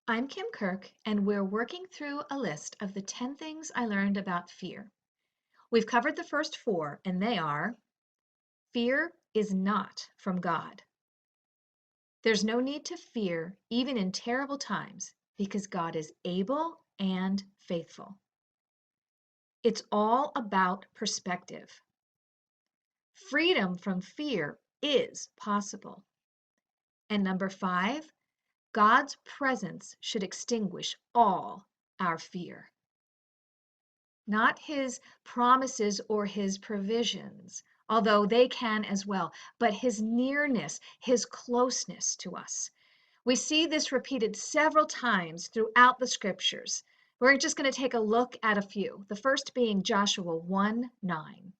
I'm Kim Kirk, and we're working through a list of the 10 things I learned about fear. We've covered the first four, and they are: fear is not from God. There's no need to fear, even in terrible times, because God is able and faithful. It's all about perspective. Freedom from fear is possible. And number 5, God's presence should extinguish all our fear. Not his promises or his provisions, although they can as well, but his nearness, his closeness to us. We see this repeated several times throughout the scriptures. We're just going to take a look at a few. The first being Joshua 1:9.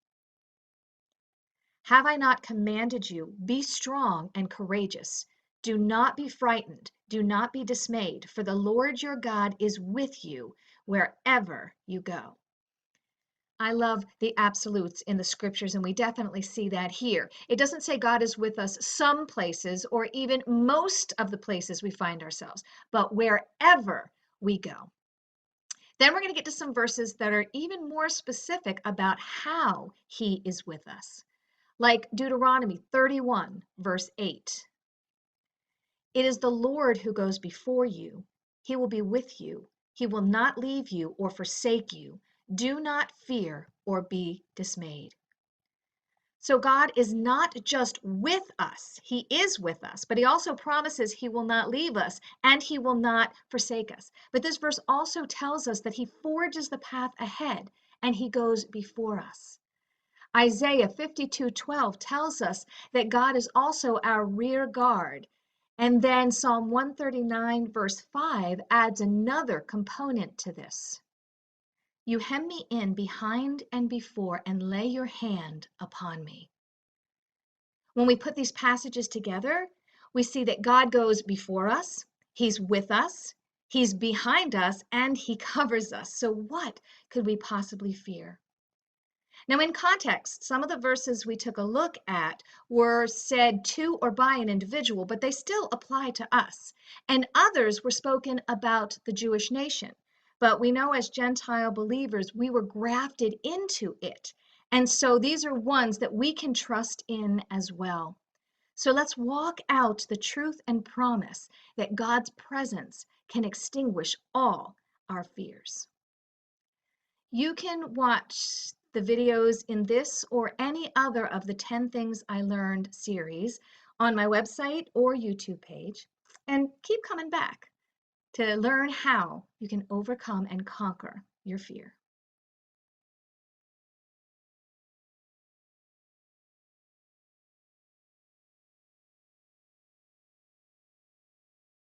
Have I not commanded you, be strong and courageous? Do not be frightened, do not be dismayed, for the Lord your God is with you wherever you go. I love the absolutes in the scriptures, and we definitely see that here. It doesn't say God is with us some places or even most of the places we find ourselves, but wherever we go. Then we're going to get to some verses that are even more specific about how he is with us, like Deuteronomy 31, verse 8. It is the Lord who goes before you. He will be with you. He will not leave you or forsake you. Do not fear or be dismayed. So God is not just with us, he is with us, but he also promises he will not leave us and he will not forsake us. But this verse also tells us that he forges the path ahead and he goes before us. Isaiah 52:12 tells us that God is also our rear guard. And then Psalm 139, verse 5 adds another component to this. You hem me in behind and before and lay your hand upon me. When we put these passages together, we see that God goes before us, he's with us, he's behind us, and he covers us. So what could we possibly fear? Now, in context, some of the verses we took a look at were said to or by an individual, but they still apply to us. And others were spoken about the Jewish nation. But we know as Gentile believers, we were grafted into it. And so these are ones that we can trust in as well. So let's walk out the truth and promise that God's presence can extinguish all our fears. You can watch the videos in this or any other of the 10 Things I Learned series on my website or YouTube page, and keep coming back to learn how you can overcome and conquer your fear.